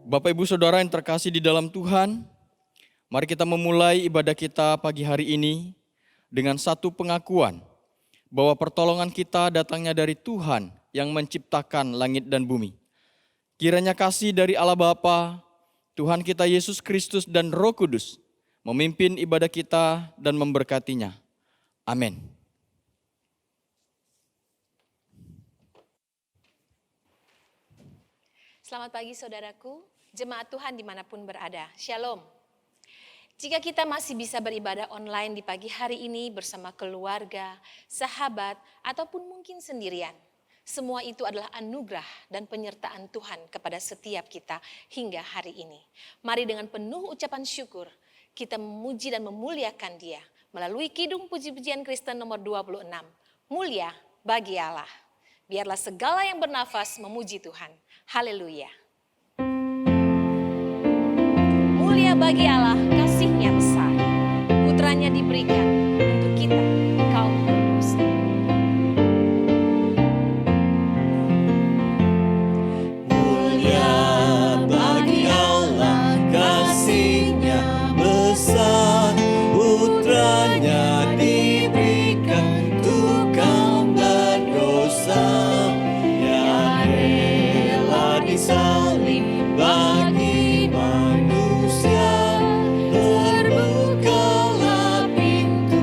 Bapak Ibu Saudara yang terkasih di dalam Tuhan, mari kita memulai ibadah kita pagi hari ini dengan satu pengakuan bahwa pertolongan kita datangnya dari Tuhan yang menciptakan langit dan bumi. Kiranya kasih dari Allah Bapa, Tuhan kita Yesus Kristus dan Roh Kudus memimpin ibadah kita dan memberkatinya. Amin. Selamat pagi saudaraku, jemaat Tuhan dimanapun berada. Shalom. Jika kita masih bisa beribadah online di pagi hari ini bersama keluarga, sahabat, ataupun mungkin sendirian, semua itu adalah anugerah dan penyertaan Tuhan kepada setiap kita hingga hari ini. Mari dengan penuh ucapan syukur, kita memuji dan memuliakan Dia melalui Kidung Puji-pujian Kristen nomor 26. Mulia bagi Allah. Biarlah segala yang bernafas memuji Tuhan. Haleluya. Mulia bagi Allah, kasih-Nya besar. Putranya diberikan untuk kita, kaum berdosa. Mulia bagi Allah, kasih-Nya besar. Putranya diberikan untuk kaum berdosa. Yang rela disalib bagi manusia. Terbukalah pintu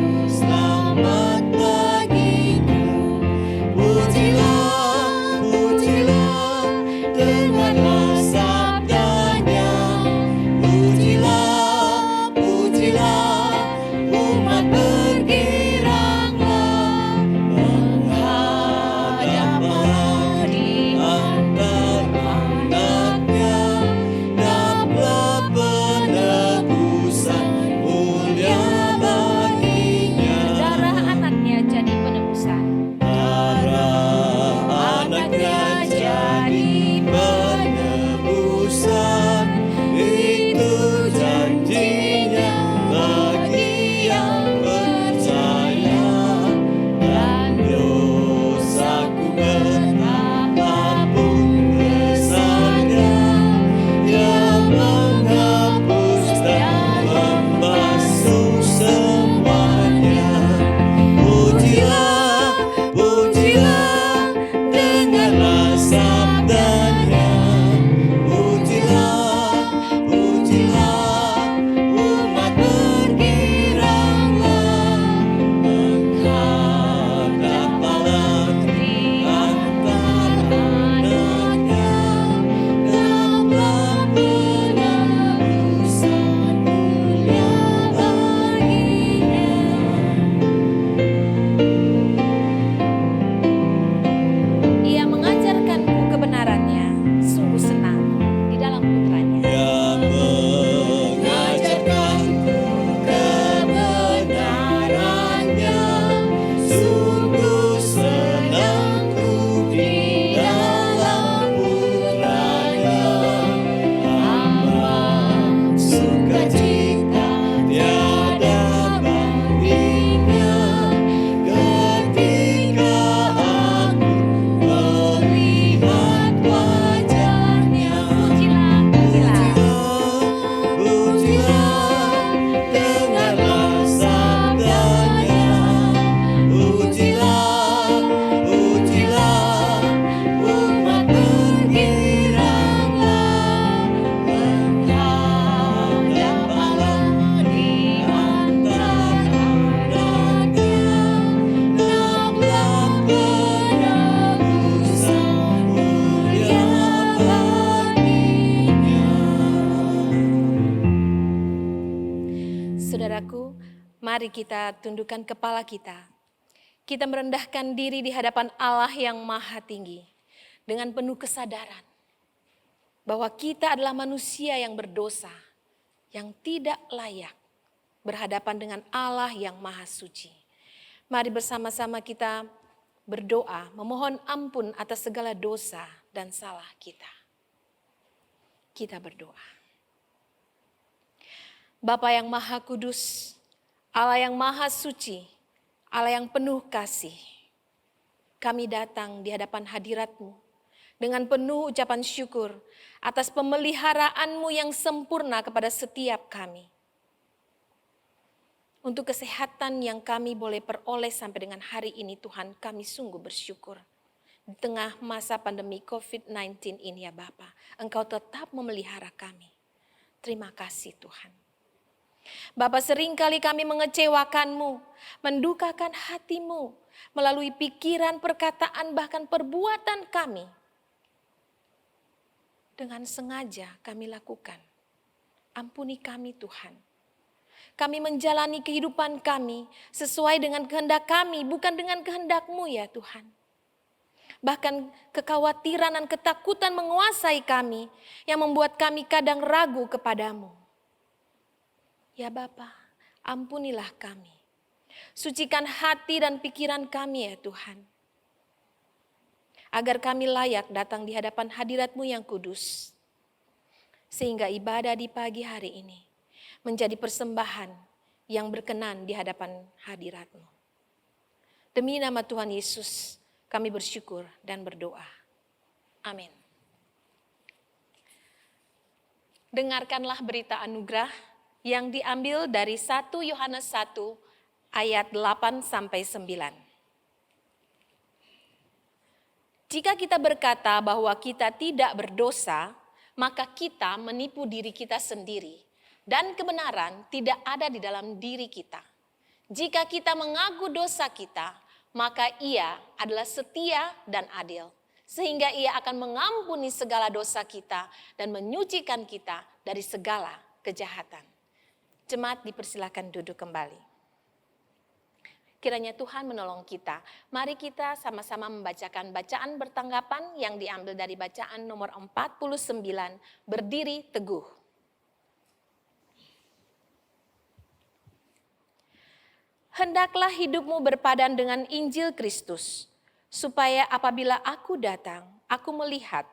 Mari kita tundukkan kepala kita. Kita merendahkan diri di hadapan Allah yang maha tinggi. Dengan penuh kesadaran bahwa kita adalah manusia yang berdosa, yang tidak layak berhadapan dengan Allah yang maha suci. Mari bersama-sama kita berdoa, memohon ampun atas segala dosa dan salah kita. Kita berdoa. Bapa yang maha kudus, Allah yang maha suci, Allah yang penuh kasih, kami datang di hadapan hadirat-Mu dengan penuh ucapan syukur atas pemeliharaan-Mu yang sempurna kepada setiap kami. Untuk kesehatan yang kami boleh peroleh sampai dengan hari ini, Tuhan, kami sungguh bersyukur. Di tengah masa pandemi COVID-19 ini ya Bapa, Engkau tetap memelihara kami. Terima kasih Tuhan. Bapa, seringkali kami mengecewakan-Mu, mendukakan hati-Mu, melalui pikiran, perkataan, bahkan perbuatan kami. Dengan sengaja kami lakukan. Ampuni kami Tuhan. Kami menjalani kehidupan kami sesuai dengan kehendak kami, bukan dengan kehendak-Mu ya Tuhan. Bahkan kekhawatiran dan ketakutan menguasai kami yang membuat kami kadang ragu kepadamu. Ya Bapa, ampunilah kami. Sucikan hati dan pikiran kami ya Tuhan. Agar kami layak datang di hadapan hadirat-Mu yang kudus. Sehingga ibadah di pagi hari ini menjadi persembahan yang berkenan di hadapan hadirat-Mu. Demi nama Tuhan Yesus, kami bersyukur dan berdoa. Amin. Dengarkanlah berita anugerah yang diambil dari 1 Yohanes 1 ayat 8-9. Jika kita berkata bahwa kita tidak berdosa, maka kita menipu diri kita sendiri dan kebenaran tidak ada di dalam diri kita. Jika kita mengaku dosa kita, maka Ia adalah setia dan adil, sehingga Ia akan mengampuni segala dosa kita dan menyucikan kita dari segala kejahatan. Jemaat dipersilakan duduk kembali. Kiranya Tuhan menolong kita. Mari kita sama-sama membacakan bacaan bertanggapan yang diambil dari bacaan nomor 49, berdiri teguh. Hendaklah hidupmu berpadan dengan Injil Kristus, supaya apabila aku datang, aku melihat,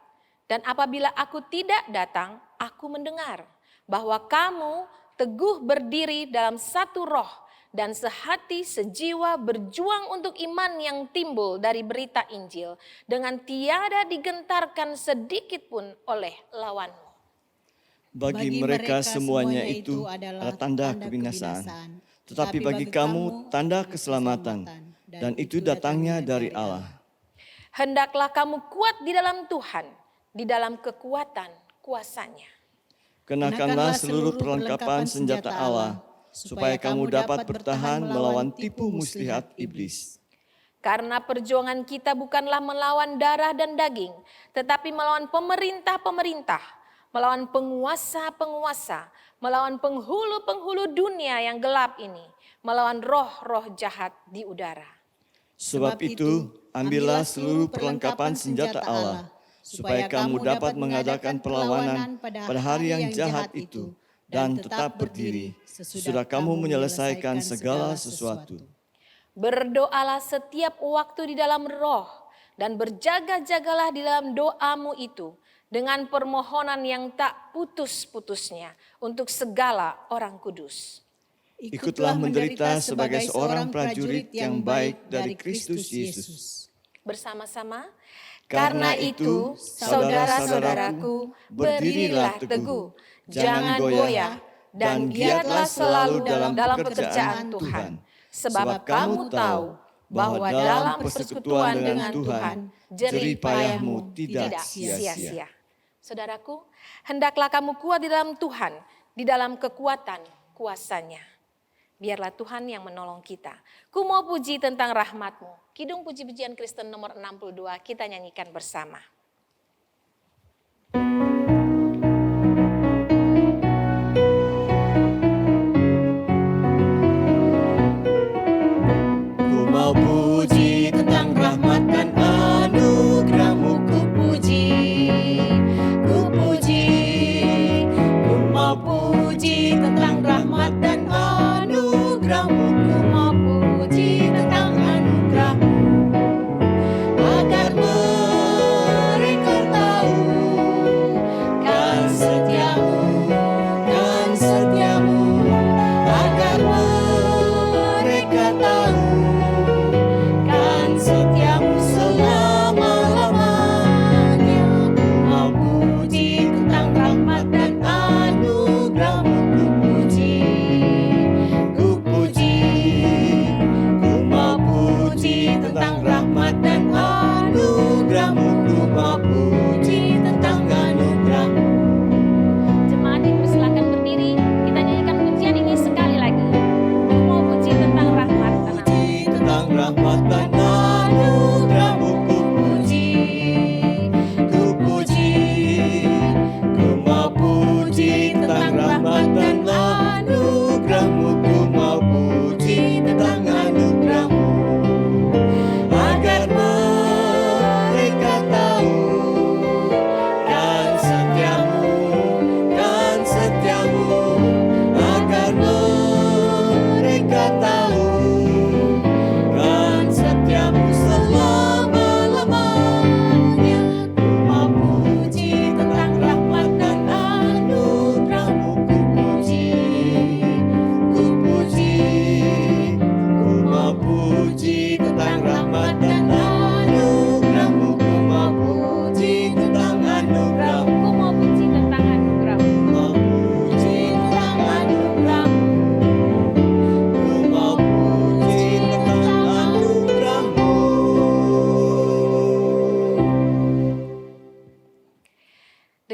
dan apabila aku tidak datang, aku mendengar, bahwa kamu teguh berdiri dalam satu roh dan sehati sejiwa berjuang untuk iman yang timbul dari berita Injil dengan tiada digentarkan sedikit pun oleh lawanmu. Bagi mereka semuanya itu adalah tanda kebinasaan, tetapi bagi kamu tanda keselamatan, dan itu datangnya dari Allah. Hendaklah kamu kuat di dalam Tuhan, di dalam kekuatan kuasa-Nya. Kenakanlah seluruh perlengkapan senjata Allah, supaya kamu dapat bertahan melawan tipu muslihat iblis. Karena perjuangan kita bukanlah melawan darah dan daging, tetapi melawan pemerintah-pemerintah, melawan penguasa-penguasa, melawan penghulu-penghulu dunia yang gelap ini, melawan roh-roh jahat di udara. Sebab itu, ambillah seluruh perlengkapan senjata Allah, supaya kamu dapat mengadakan perlawanan pada hari yang jahat itu, dan tetap berdiri, sesudah kamu menyelesaikan segala sesuatu. Berdoalah setiap waktu di dalam roh, dan berjaga-jagalah di dalam doamu itu, dengan permohonan yang tak putus-putusnya, untuk segala orang kudus. Ikutlah menderita sebagai seorang prajurit yang baik dari Kristus Yesus. Bersama-sama, Karena itu, saudara-saudaraku, berdirilah teguh, jangan goyah, dan giatlah selalu dalam pekerjaan Tuhan. Sebab kamu tahu bahwa dalam persekutuan dengan Tuhan, jerih payahmu tidak sia-sia. Saudaraku, hendaklah kamu kuat di dalam Tuhan, di dalam kekuatan kuasa-Nya. Biarlah Tuhan yang menolong kita. Ku mau puji tentang rahmat-Mu. Kidung Puji-pujian Kristen nomor 62, kita nyanyikan bersama.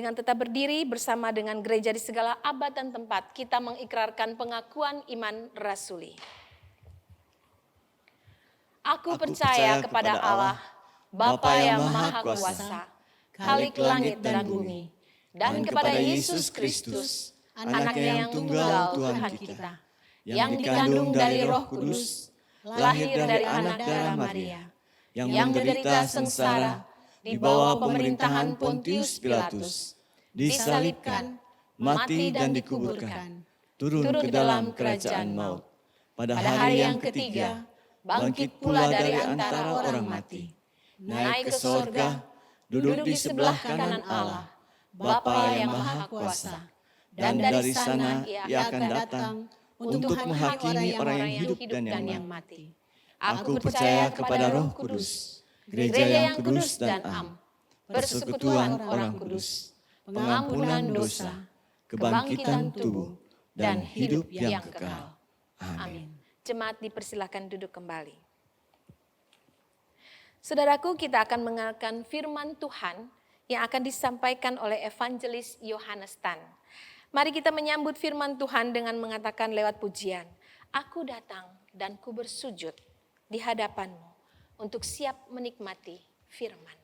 dengan tetap berdiri bersama dengan gereja di segala abad dan tempat, kita mengikrarkan pengakuan iman rasuli. Aku percaya kepada Allah, Bapa yang Maha Kuasa, Khalik langit dan bumi, dan kepada Yesus Kristus, Anaknya yang tunggal Tuhan kita, yang dikandung dari Roh Kudus, lahir dari anak darah Maria, yang menderita sengsara di bawah pemerintahan Pontius Pilatus, disalibkan, mati dan dikuburkan, turun ke dalam kerajaan maut. Pada hari yang ketiga, bangkit pula dari antara orang mati, naik ke sorga, duduk di sebelah kanan Allah, Bapa yang Maha Kuasa, dan dari sana Ia akan datang untuk menghakimi orang yang hidup dan yang mati. Aku percaya kepada Roh Kudus, gereja yang kudus dan am, persekutuan orang kudus, pengampunan dosa, kebangkitan tubuh, dan hidup yang kekal. Amin. Jemaat dipersilakan duduk kembali. Saudaraku, kita akan mendengarkan firman Tuhan yang akan disampaikan oleh Evangelis Yohanes Tan. Mari kita menyambut firman Tuhan dengan mengatakan lewat pujian, Aku datang dan ku bersujud di hadapanmu untuk siap menikmati firman.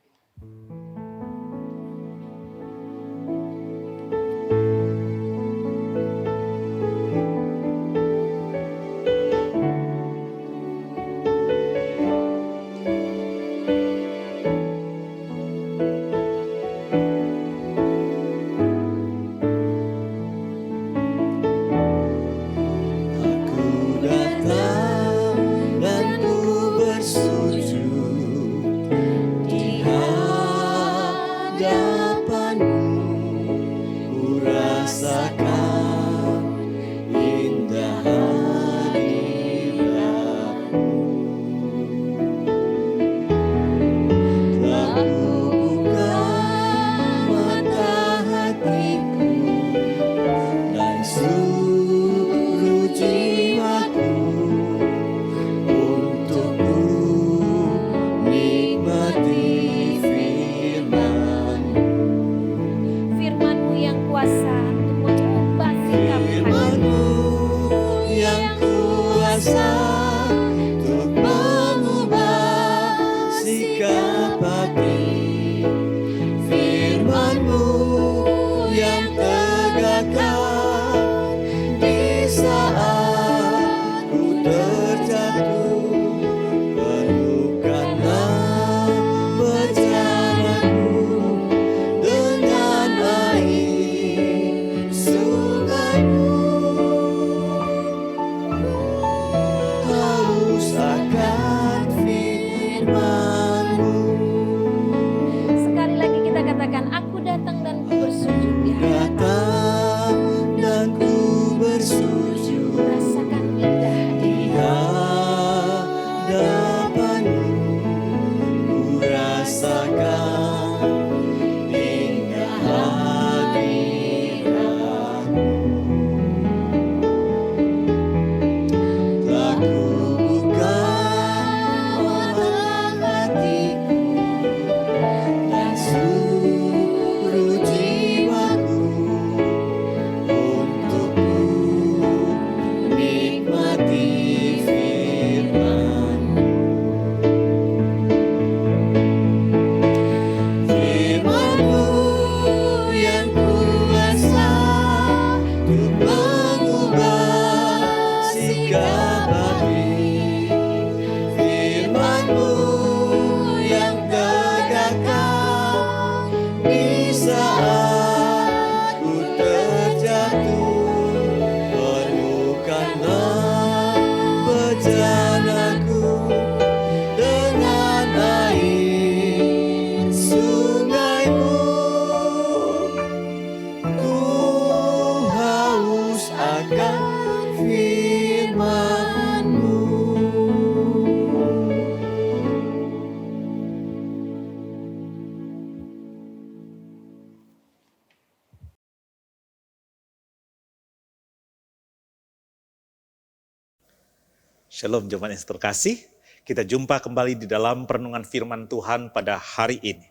Shalom jemaat yang terkasih, kita jumpa kembali di dalam perenungan firman Tuhan pada hari ini.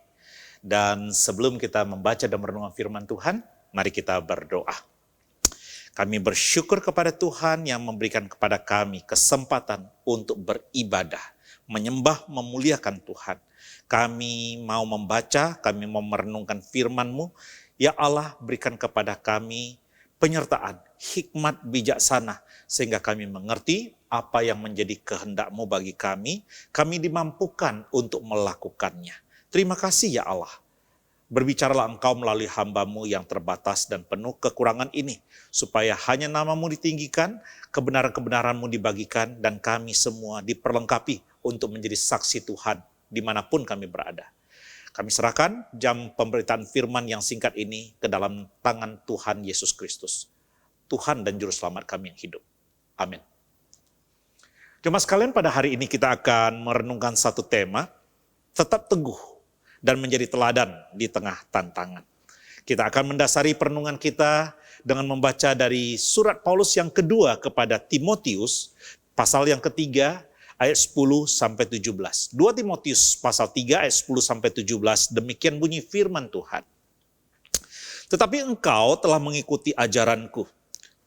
Dan sebelum kita membaca dan merenungkan firman Tuhan, mari kita berdoa. Kami bersyukur kepada Tuhan yang memberikan kepada kami kesempatan untuk beribadah, menyembah, memuliakan Tuhan. Kami mau membaca, kami mau merenungkan firman-Mu. Ya Allah, berikan kepada kami penyertaan, hikmat bijaksana, sehingga kami mengerti apa yang menjadi kehendak-Mu bagi kami dimampukan untuk melakukannya. Terima kasih ya Allah. Berbicaralah Engkau melalui hamba-Mu yang terbatas dan penuh kekurangan ini, supaya hanya nama-Mu ditinggikan, kebenaran-kebenaran-Mu dibagikan, dan kami semua diperlengkapi untuk menjadi saksi Tuhan dimanapun kami berada. Kami serahkan jam pemberitaan firman yang singkat ini ke dalam tangan Tuhan Yesus Kristus, Tuhan dan Juru Selamat kami yang hidup. Amin. Jemaat sekalian, pada hari ini kita akan merenungkan satu tema, tetap teguh dan menjadi teladan di tengah tantangan. Kita akan mendasari perenungan kita dengan membaca dari surat Paulus yang kedua kepada Timotius, pasal yang ketiga, ayat 10-17. 2 Timotius pasal 3 ayat 10-17, demikian bunyi firman Tuhan. Tetapi engkau telah mengikuti ajaranku,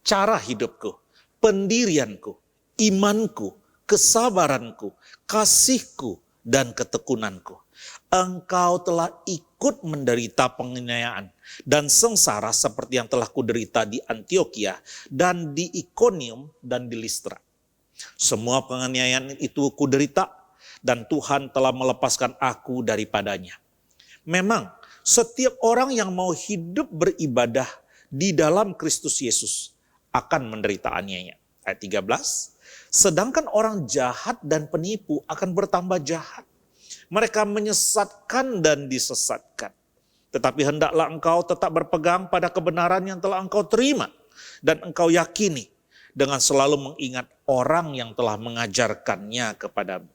cara hidupku, pendirianku, imanku, kesabaranku, kasihku, dan ketekunanku. Engkau telah ikut menderita penganiayaan dan sengsara seperti yang telah kuderita di Antiokhia dan di Ikonium dan di Listra. Semua penganiayaan itu kuderita dan Tuhan telah melepaskan aku daripadanya. Memang setiap orang yang mau hidup beribadah di dalam Kristus Yesus akan menderita aniaya. Ayat 13, sedangkan orang jahat dan penipu akan bertambah jahat. Mereka menyesatkan dan disesatkan. Tetapi hendaklah engkau tetap berpegang pada kebenaran yang telah engkau terima dan engkau yakini, dengan selalu mengingat orang yang telah mengajarkannya kepadamu.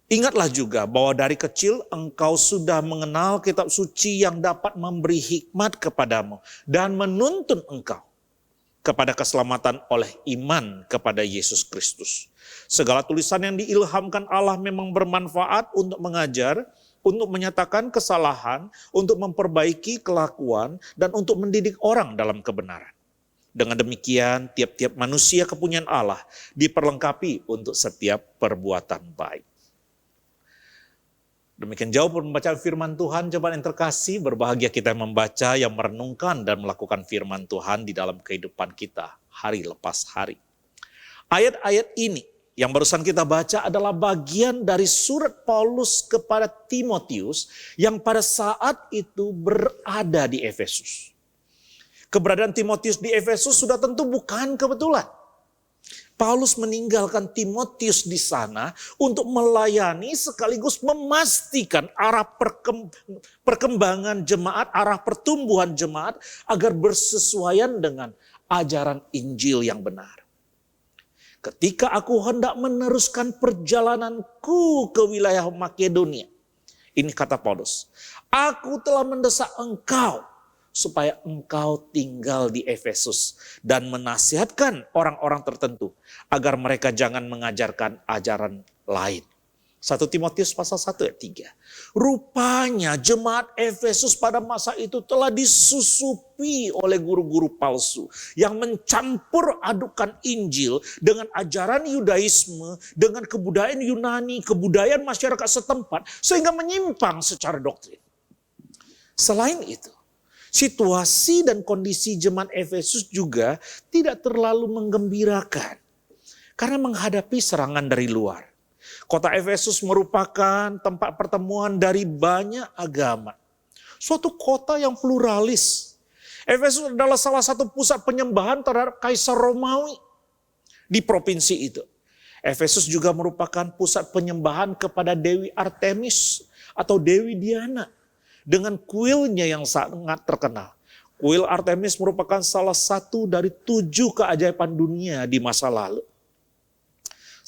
Ingatlah juga bahwa dari kecil engkau sudah mengenal kitab suci yang dapat memberi hikmat kepadamu dan menuntun engkau kepada keselamatan oleh iman kepada Yesus Kristus. Segala tulisan yang diilhamkan Allah memang bermanfaat untuk mengajar, untuk menyatakan kesalahan, untuk memperbaiki kelakuan, dan untuk mendidik orang dalam kebenaran. Dengan demikian, tiap-tiap manusia kepunyaan Allah diperlengkapi untuk setiap perbuatan baik. Demikian jauh pembacaan firman Tuhan, jemaat yang terkasih, berbahagia kita yang membaca, yang merenungkan dan melakukan firman Tuhan di dalam kehidupan kita hari lepas hari. Ayat-ayat ini yang barusan kita baca adalah bagian dari surat Paulus kepada Timotius yang pada saat itu berada di Efesus. Keberadaan Timotius di Efesus sudah tentu bukan kebetulan. Paulus meninggalkan Timotius di sana untuk melayani sekaligus memastikan arah perkembangan jemaat, arah pertumbuhan jemaat agar bersesuaian dengan ajaran Injil yang benar. Ketika aku hendak meneruskan perjalananku ke wilayah Makedonia, ini kata Paulus, aku telah mendesak engkau supaya engkau tinggal di Efesus dan menasihatkan orang-orang tertentu agar mereka jangan mengajarkan ajaran lain. 1 Timotius pasal 1 ayat 3. Rupanya jemaat Efesus pada masa itu telah disusupi oleh guru-guru palsu yang mencampur adukan Injil dengan ajaran Yudaisme, dengan kebudayaan Yunani, kebudayaan masyarakat setempat, sehingga menyimpang secara doktrin. Selain itu, situasi dan kondisi jemaat Efesus juga tidak terlalu menggembirakan karena menghadapi serangan dari luar. Kota Efesus merupakan tempat pertemuan dari banyak agama. Suatu kota yang pluralis. Efesus adalah salah satu pusat penyembahan terhadap Kaisar Romawi di provinsi itu. Efesus juga merupakan pusat penyembahan kepada Dewi Artemis atau Dewi Diana dengan kuilnya yang sangat terkenal. Kuil Artemis merupakan salah satu dari 7 keajaiban dunia di masa lalu.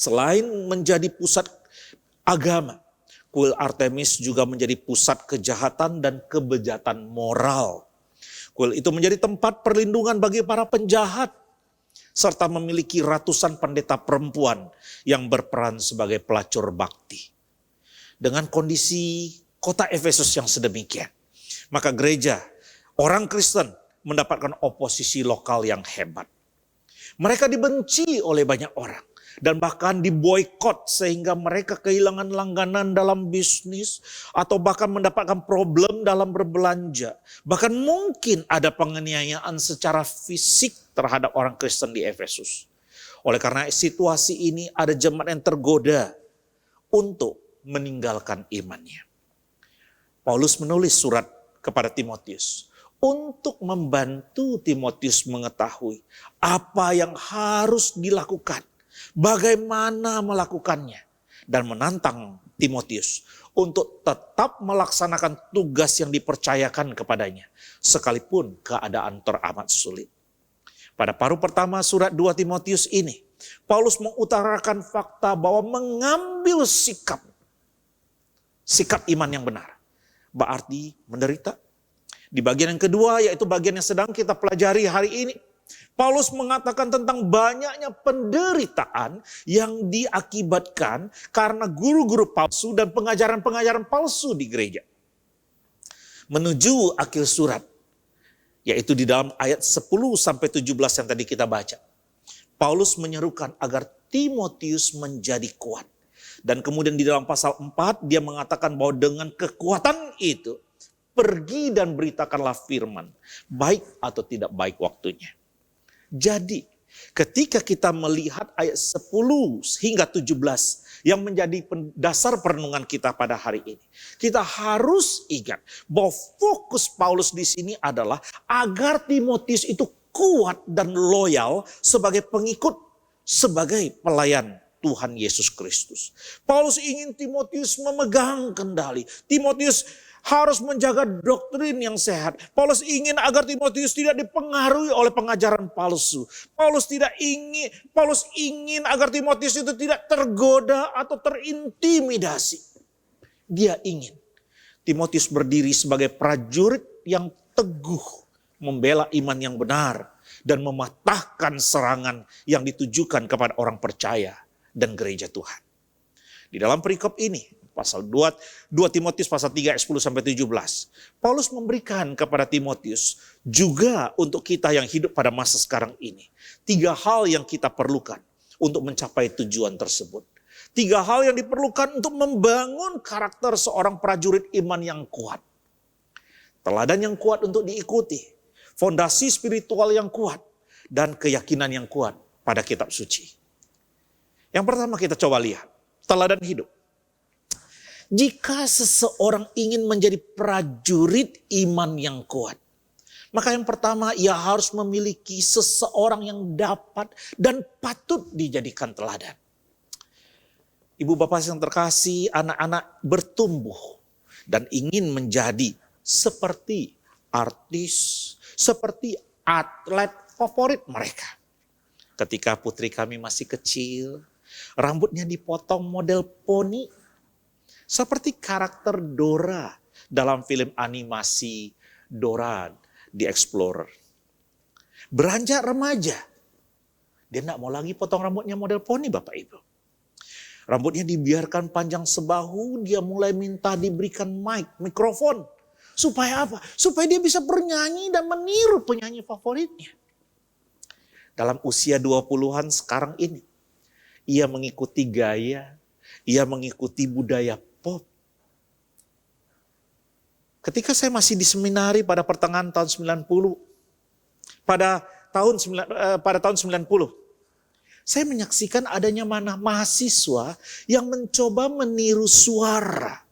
Selain menjadi pusat agama, kuil Artemis juga menjadi pusat kejahatan dan kebejatan moral. Kuil itu menjadi tempat perlindungan bagi para penjahat, serta memiliki ratusan pendeta perempuan yang berperan sebagai pelacur bakti. dengan kondisi kota Efesus yang sedemikian. Maka gereja, orang Kristen mendapatkan oposisi lokal yang hebat. Mereka dibenci oleh banyak orang. Dan bahkan diboikot sehingga mereka kehilangan langganan dalam bisnis. Atau bahkan mendapatkan problem dalam berbelanja. Bahkan mungkin ada penganiayaan secara fisik terhadap orang Kristen di Efesus. Oleh karena situasi ini ada jemaat yang tergoda untuk meninggalkan imannya. Paulus menulis surat kepada Timotius untuk membantu Timotius mengetahui apa yang harus dilakukan, bagaimana melakukannya, dan menantang Timotius untuk tetap melaksanakan tugas yang dipercayakan kepadanya, sekalipun keadaan teramat sulit. Pada paruh pertama surat 2 Timotius ini, Paulus mengutarakan fakta bahwa mengambil sikap iman yang benar berarti menderita. Di bagian yang kedua, yaitu bagian yang sedang kita pelajari hari ini, Paulus mengatakan tentang banyaknya penderitaan yang diakibatkan karena guru-guru palsu dan pengajaran-pengajaran palsu di gereja. Menuju akhir surat, yaitu di dalam ayat 10-17 yang tadi kita baca, Paulus menyerukan agar Timotius menjadi kuat. Dan kemudian di dalam pasal 4 dia mengatakan bahwa dengan kekuatan itu, pergi dan beritakanlah firman, baik atau tidak baik waktunya. Jadi ketika kita melihat ayat 10 hingga 17 yang menjadi dasar perenungan kita pada hari ini, kita harus ingat bahwa fokus Paulus di sini adalah agar Timotius itu kuat dan loyal sebagai pengikut, sebagai pelayan Tuhan Yesus Kristus. Paulus ingin Timotius memegang kendali. Timotius harus menjaga doktrin yang sehat. Paulus ingin agar Timotius tidak dipengaruhi oleh pengajaran palsu. Paulus ingin agar Timotius itu tidak tergoda atau terintimidasi. Dia ingin Timotius berdiri sebagai prajurit yang teguh, membela iman yang benar, dan mematahkan serangan yang ditujukan kepada orang percaya dan gereja Tuhan. Di dalam perikop ini, pasal 2 Timotius pasal 3 ayat 10-17, Paulus memberikan kepada Timotius juga untuk kita yang hidup pada masa sekarang ini 3 hal yang kita perlukan untuk mencapai tujuan tersebut. 3 hal yang diperlukan untuk membangun karakter seorang prajurit iman yang kuat. Teladan yang kuat untuk diikuti, fondasi spiritual yang kuat, dan keyakinan yang kuat pada kitab suci. Yang pertama kita coba lihat, teladan hidup. Jika seseorang ingin menjadi prajurit iman yang kuat, maka yang pertama ia harus memiliki seseorang yang dapat dan patut dijadikan teladan. Ibu bapak yang terkasih, anak-anak bertumbuh dan ingin menjadi seperti artis, seperti atlet favorit mereka. Ketika putri kami masih kecil, rambutnya dipotong model poni. Seperti karakter Dora dalam film animasi Dora the Explorer. Beranjak remaja, dia tidak mau lagi potong rambutnya model poni Bapak Ibu. Rambutnya dibiarkan panjang sebahu, dia mulai minta diberikan mikrofon. Supaya apa? Supaya dia bisa bernyanyi dan meniru penyanyi favoritnya. Dalam usia 20-an sekarang ini, ia mengikuti gaya, ia mengikuti budaya pop. Ketika saya masih di seminari pada pertengahan tahun 90, pada tahun 90, saya menyaksikan adanya mahasiswa yang mencoba meniru suara,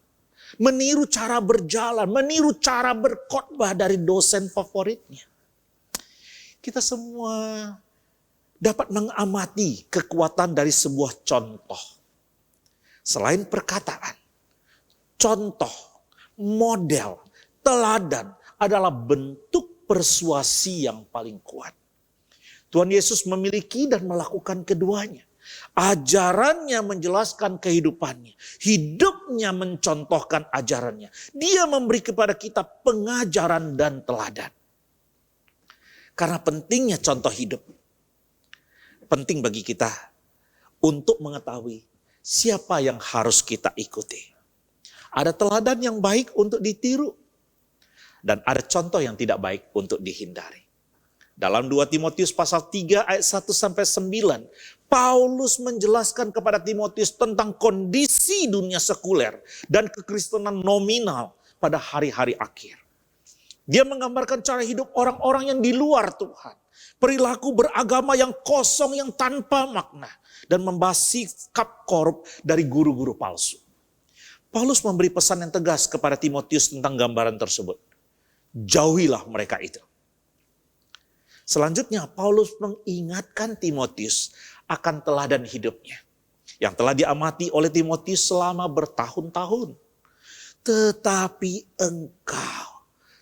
meniru cara berjalan, meniru cara berkhotbah dari dosen favoritnya. Kita semua dapat mengamati kekuatan dari sebuah contoh. Selain perkataan, contoh, model, teladan adalah bentuk persuasi yang paling kuat. Tuhan Yesus memiliki dan melakukan keduanya. Ajarannya menjelaskan kehidupannya. Hidupnya mencontohkan ajarannya. Dia memberi kepada kita pengajaran dan teladan. Karena pentingnya contoh hidup. Penting bagi kita untuk mengetahui siapa yang harus kita ikuti. Ada teladan yang baik untuk ditiru. Dan ada contoh yang tidak baik untuk dihindari. Dalam 2 Timotius pasal 3 ayat 1 sampai 9, Paulus menjelaskan kepada Timotius tentang kondisi dunia sekuler dan kekristenan nominal pada hari-hari akhir. Dia menggambarkan cara hidup orang-orang yang di luar Tuhan. Perilaku beragama yang kosong, yang tanpa makna. Dan membahas sikap korup dari guru-guru palsu. Paulus memberi pesan yang tegas kepada Timotius tentang gambaran tersebut. Jauhilah mereka itu. Selanjutnya Paulus mengingatkan Timotius akan teladan hidupnya. Yang telah diamati oleh Timotius selama bertahun-tahun. Tetapi engkau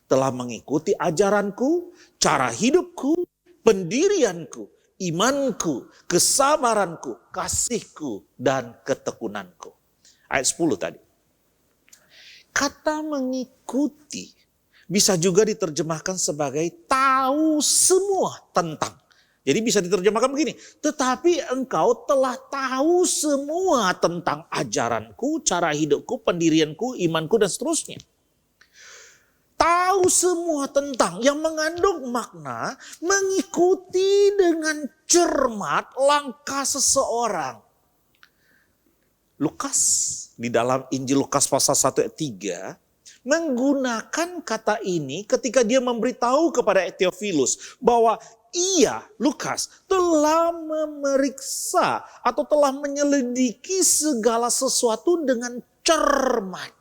telah mengikuti ajaranku, cara hidupku, pendirianku, imanku, kesabaranku, kasihku, dan ketekunanku. Ayat 10 tadi. Kata mengikuti bisa juga diterjemahkan sebagai tahu semua tentang. Jadi bisa diterjemahkan begini. Tetapi engkau telah tahu semua tentang ajaranku, cara hidupku, pendirianku, imanku, dan seterusnya. Tahu semua tentang, yang mengandung makna mengikuti dengan cermat langkah seseorang. Lukas di dalam Injil Lukas pasal 1 ayat 3 menggunakan kata ini ketika dia memberitahu kepada Theophilus bahwa ia, Lukas, telah memeriksa atau telah menyelidiki segala sesuatu dengan cermat.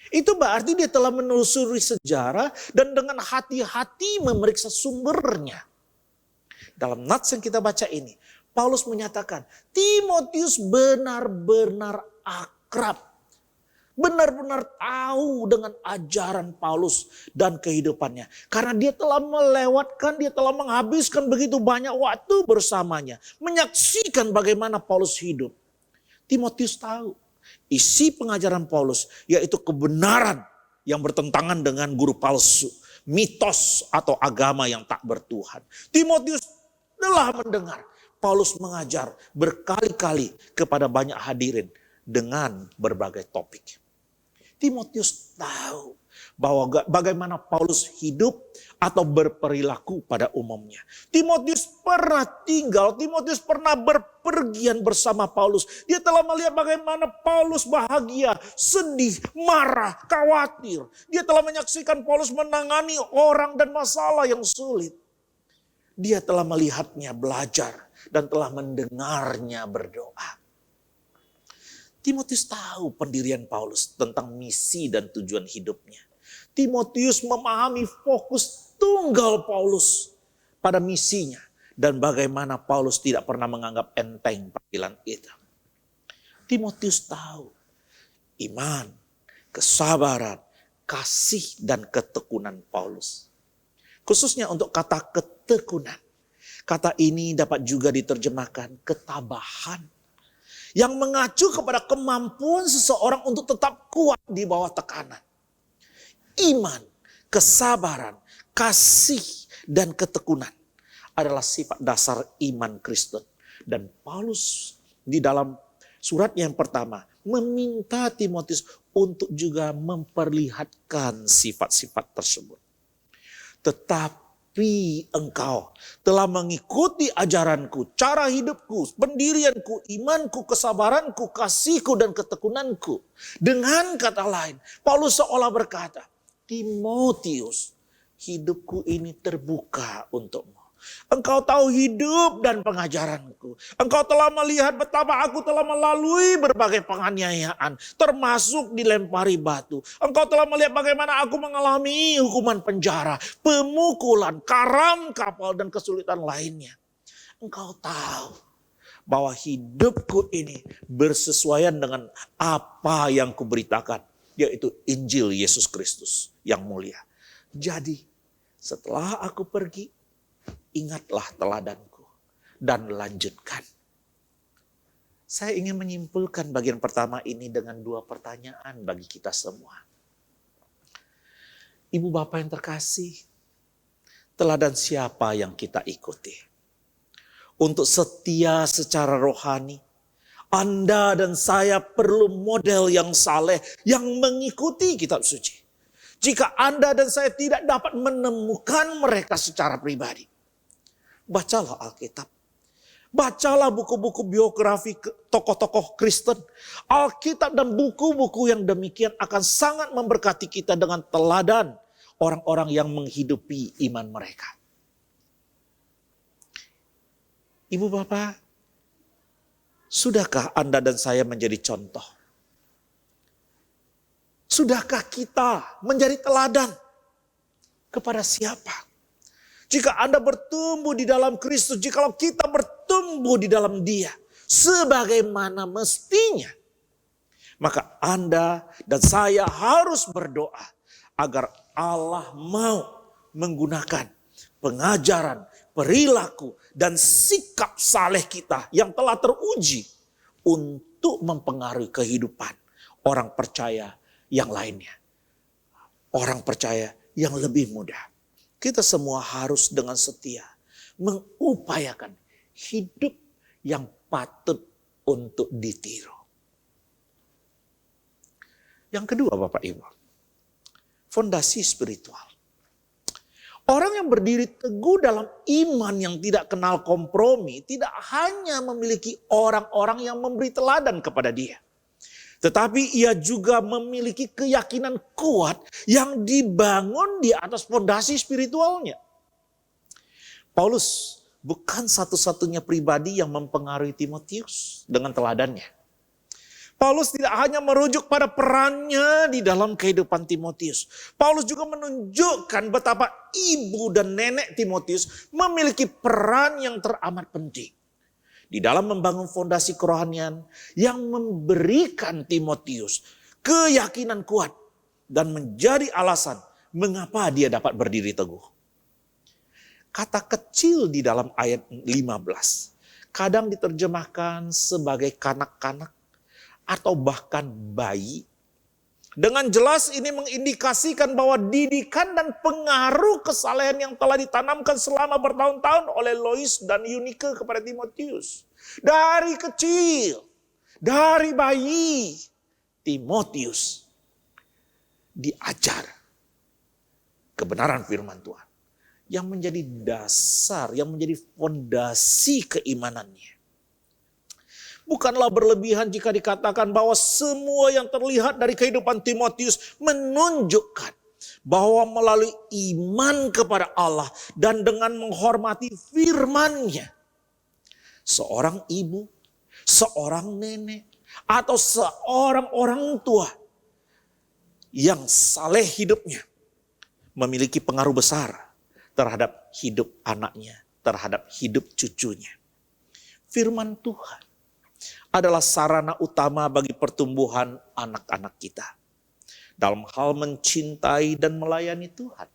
Itu berarti dia telah menelusuri sejarah dan dengan hati-hati memeriksa sumbernya. Dalam nats yang kita baca ini, Paulus menyatakan, Timotius benar-benar akrab. Benar-benar tahu dengan ajaran Paulus dan kehidupannya. Karena dia telah melewatkan, dia telah menghabiskan begitu banyak waktu bersamanya. Menyaksikan bagaimana Paulus hidup. Timotius tahu isi pengajaran Paulus yaitu kebenaran yang bertentangan dengan guru palsu. Mitos atau agama yang tak bertuhan. Timotius telah mendengar Paulus mengajar berkali-kali kepada banyak hadirin dengan berbagai topik. Timotius tahu bahwa bagaimana Paulus hidup atau berperilaku pada umumnya. Timotius pernah tinggal, Timotius pernah berpergian bersama Paulus. Dia telah melihat bagaimana Paulus bahagia, sedih, marah, khawatir. Dia telah menyaksikan Paulus menangani orang dan masalah yang sulit. Dia telah melihatnya belajar dan telah mendengarnya berdoa. Timotius tahu pendirian Paulus tentang misi dan tujuan hidupnya. Timotius memahami fokus tunggal Paulus pada misinya. Dan bagaimana Paulus tidak pernah menganggap enteng panggilan itu. Timotius tahu iman, kesabaran, kasih, dan ketekunan Paulus. Khususnya untuk kata ketekunan. Kata ini dapat juga diterjemahkan ketabahan. Yang mengacu kepada kemampuan seseorang untuk tetap kuat di bawah tekanan. Iman, kesabaran, kasih, dan ketekunan adalah sifat dasar iman Kristen. Dan Paulus di dalam suratnya yang pertama meminta Timotius untuk juga memperlihatkan sifat-sifat tersebut. Tetapi engkau telah mengikuti ajaranku, cara hidupku, pendirianku, imanku, kesabaranku, kasihku, dan ketekunanku. Dengan kata lain, Paulus seolah berkata, Timotius, hidupku ini terbuka untukmu. Engkau tahu hidup dan pengajaranku. Engkau telah melihat betapa aku telah melalui berbagai penganiayaan. Termasuk dilempari batu. Engkau telah melihat bagaimana aku mengalami hukuman penjara. Pemukulan, karam kapal, dan kesulitan lainnya. Engkau tahu bahwa hidupku ini bersesuaian dengan apa yang kuberitakan. Yaitu Injil Yesus Kristus yang mulia. Jadi setelah aku pergi, ingatlah teladanku dan lanjutkan. Saya ingin menyimpulkan bagian pertama ini dengan dua pertanyaan bagi kita semua. Ibu bapak yang terkasih, teladan siapa yang kita ikuti? Untuk setia secara rohani Anda dan saya perlu model yang saleh, yang mengikuti kitab suci. Jika Anda dan saya tidak dapat menemukan mereka secara pribadi, bacalah Alkitab. Bacalah buku-buku biografi tokoh-tokoh Kristen. Alkitab dan buku-buku yang demikian akan sangat memberkati kita dengan teladan orang-orang yang menghidupi iman mereka. Ibu bapak, sudahkah Anda dan saya menjadi contoh? Sudahkah kita menjadi teladan kepada siapa? Jika Anda bertumbuh di dalam Kristus, jikalau kita bertumbuh di dalam Dia, sebagaimana mestinya, maka Anda dan saya harus berdoa agar Allah mau menggunakan pengajaran, perilaku, dan sikap saleh kita yang telah teruji untuk mempengaruhi kehidupan orang percaya yang lainnya. Orang percaya yang lebih muda. Kita semua harus dengan setia mengupayakan hidup yang patut untuk ditiru. Yang kedua Bapak Ibu, fondasi spiritual. Orang yang berdiri teguh dalam iman yang tidak kenal kompromi tidak hanya memiliki orang-orang yang memberi teladan kepada dia. Tetapi ia juga memiliki keyakinan kuat yang dibangun di atas fondasi spiritualnya. Paulus bukan satu-satunya pribadi yang mempengaruhi Timotius dengan teladannya. Paulus tidak hanya merujuk pada perannya di dalam kehidupan Timotius. Paulus juga menunjukkan betapa ibu dan nenek Timotius memiliki peran yang teramat penting di dalam membangun fondasi kerohanian yang memberikan Timotius keyakinan kuat dan menjadi alasan mengapa dia dapat berdiri teguh. Kata kecil di dalam ayat 15 kadang diterjemahkan sebagai kanak-kanak atau bahkan bayi. Dengan jelas ini mengindikasikan bahwa didikan dan pengaruh kesalehan yang telah ditanamkan selama bertahun-tahun oleh Lois dan Eunike kepada Timotius. Dari kecil, dari bayi, Timotius diajar kebenaran firman Tuhan yang menjadi dasar, yang menjadi fondasi keimanannya. Bukanlah berlebihan jika dikatakan bahwa semua yang terlihat dari kehidupan Timotius menunjukkan bahwa melalui iman kepada Allah dan dengan menghormati firman-Nya, seorang ibu, seorang nenek, atau seorang orang tua yang saleh hidupnya memiliki pengaruh besar terhadap hidup anaknya, terhadap hidup cucunya. Firman Tuhan adalah sarana utama bagi pertumbuhan anak-anak kita dalam hal mencintai dan melayani Tuhan.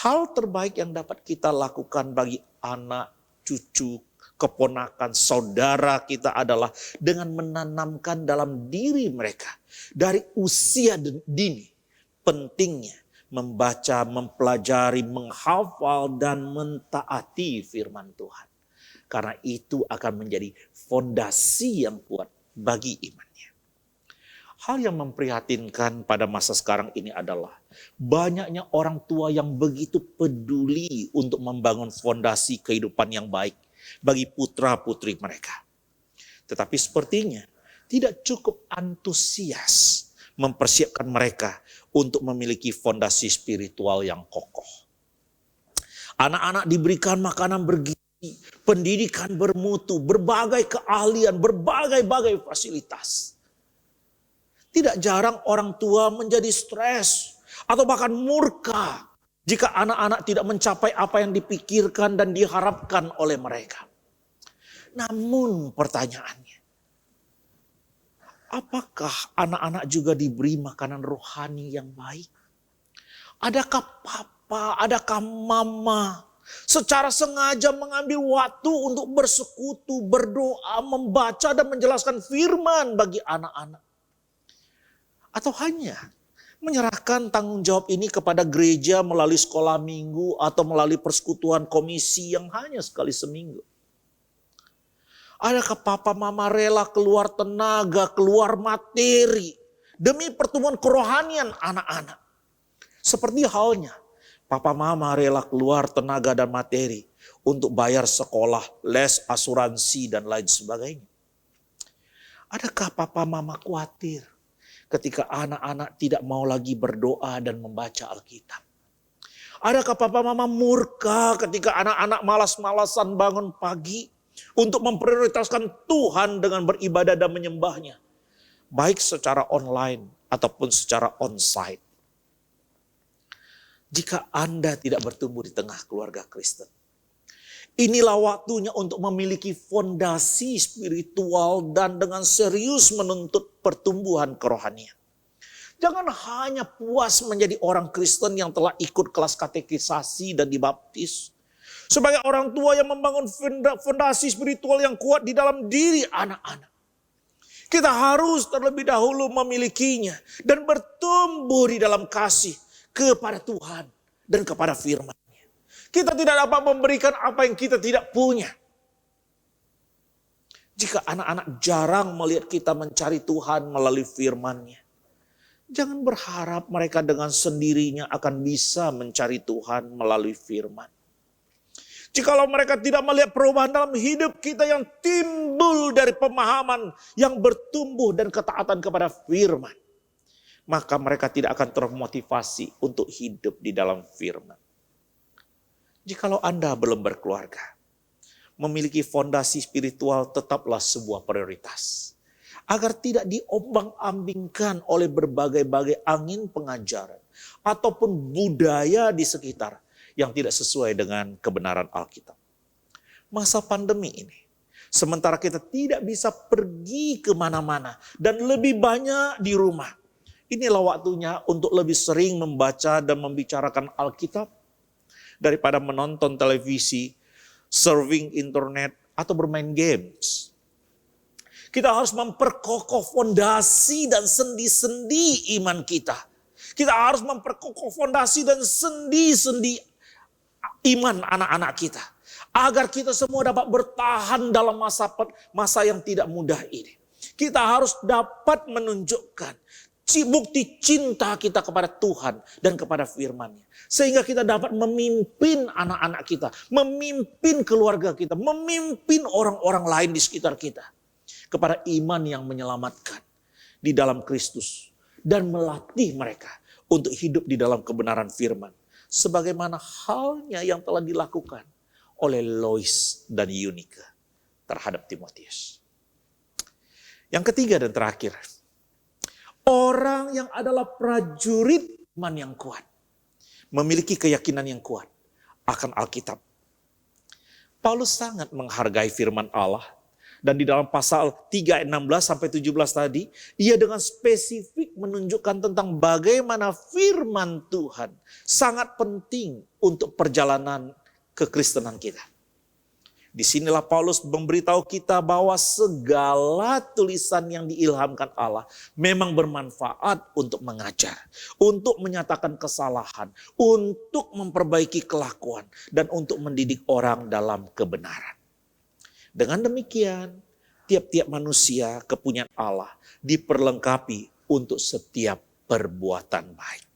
Hal terbaik yang dapat kita lakukan bagi anak, cucu, keponakan, saudara kita adalah dengan menanamkan dalam diri mereka dari usia dini pentingnya membaca, mempelajari, menghafal, dan mentaati firman Tuhan. Karena itu akan menjadi fondasi yang kuat bagi imannya. Hal yang memprihatinkan pada masa sekarang ini adalah banyaknya orang tua yang begitu peduli untuk membangun fondasi kehidupan yang baik bagi putra-putri mereka. Tetapi sepertinya tidak cukup antusias mempersiapkan mereka untuk memiliki fondasi spiritual yang kokoh. Anak-anak diberikan makanan bergizi, pendidikan bermutu, berbagai keahlian, berbagai fasilitas. Tidak jarang orang tua menjadi stres atau bahkan murka jika anak-anak tidak mencapai apa yang dipikirkan dan diharapkan oleh mereka. Namun pertanyaannya, apakah anak-anak juga diberi makanan rohani yang baik? Adakah papa, adakah mama secara sengaja mengambil waktu untuk bersekutu, berdoa, membaca dan menjelaskan firman bagi anak-anak? Atau hanya menyerahkan tanggung jawab ini kepada gereja melalui sekolah minggu atau melalui persekutuan komisi yang hanya sekali seminggu? Adakah papa mama rela keluar tenaga, keluar materi demi pertumbuhan kerohanian anak-anak? Seperti halnya papa mama rela keluar tenaga dan materi untuk bayar sekolah, les, asuransi, dan lain sebagainya. Adakah papa mama khawatir ketika anak-anak tidak mau lagi berdoa dan membaca Alkitab? Adakah papa mama murka ketika anak-anak malas-malasan bangun pagi untuk memprioritaskan Tuhan dengan beribadah dan menyembahnya, baik secara online ataupun secara onsite? Jika Anda tidak bertumbuh di tengah keluarga Kristen, inilah waktunya untuk memiliki fondasi spiritual dan dengan serius menuntut pertumbuhan kerohanian. Jangan hanya puas menjadi orang Kristen yang telah ikut kelas katekisasi dan dibaptis. Sebagai orang tua yang membangun fondasi spiritual yang kuat di dalam diri anak-anak, kita harus terlebih dahulu memilikinya dan bertumbuh di dalam kasih kepada Tuhan dan kepada firman-Nya. Kita tidak dapat memberikan apa yang kita tidak punya. Jika anak-anak jarang melihat kita mencari Tuhan melalui firman-Nya, jangan berharap mereka dengan sendirinya akan bisa mencari Tuhan melalui firman. Jikalau mereka tidak melihat perubahan dalam hidup kita yang timbul dari pemahaman yang bertumbuh dan ketaatan kepada firman, maka mereka tidak akan termotivasi untuk hidup di dalam firman. Jikalau Anda belum berkeluarga, memiliki fondasi spiritual tetaplah sebuah prioritas. Agar tidak diombang-ambingkan oleh berbagai-bagai angin pengajaran ataupun budaya di sekitar yang tidak sesuai dengan kebenaran Alkitab. Masa pandemi ini, sementara kita tidak bisa pergi kemana-mana dan lebih banyak di rumah, inilah waktunya untuk lebih sering membaca dan membicarakan Alkitab daripada menonton televisi, surfing internet, atau bermain games. Kita harus memperkokoh fondasi dan sendi-sendi iman kita. Kita harus memperkokoh fondasi dan sendi-sendi iman anak-anak kita. Agar kita semua dapat bertahan dalam masa yang tidak mudah ini. Kita harus dapat menunjukkan bukti cinta kita kepada Tuhan dan kepada firman-Nya. Sehingga kita dapat memimpin anak-anak kita, memimpin keluarga kita, memimpin orang-orang lain di sekitar kita kepada iman yang menyelamatkan di dalam Kristus dan melatih mereka untuk hidup di dalam kebenaran firman. Sebagaimana halnya yang telah dilakukan oleh Lois dan Yunika terhadap Timotius. Yang ketiga dan terakhir, orang yang adalah prajurit iman yang kuat, memiliki keyakinan yang kuat akan Alkitab. Paulus sangat menghargai firman Allah. Dan di dalam pasal 3 ayat 16 sampai 17 tadi, ia dengan spesifik menunjukkan tentang bagaimana firman Tuhan sangat penting untuk perjalanan kekristenan kita. Disinilah Paulus memberitahu kita bahwa segala tulisan yang diilhamkan Allah memang bermanfaat untuk mengajar, untuk menyatakan kesalahan, untuk memperbaiki kelakuan, dan untuk mendidik orang dalam kebenaran. Dengan demikian, tiap-tiap manusia kepunyaan Allah diperlengkapi untuk setiap perbuatan baik.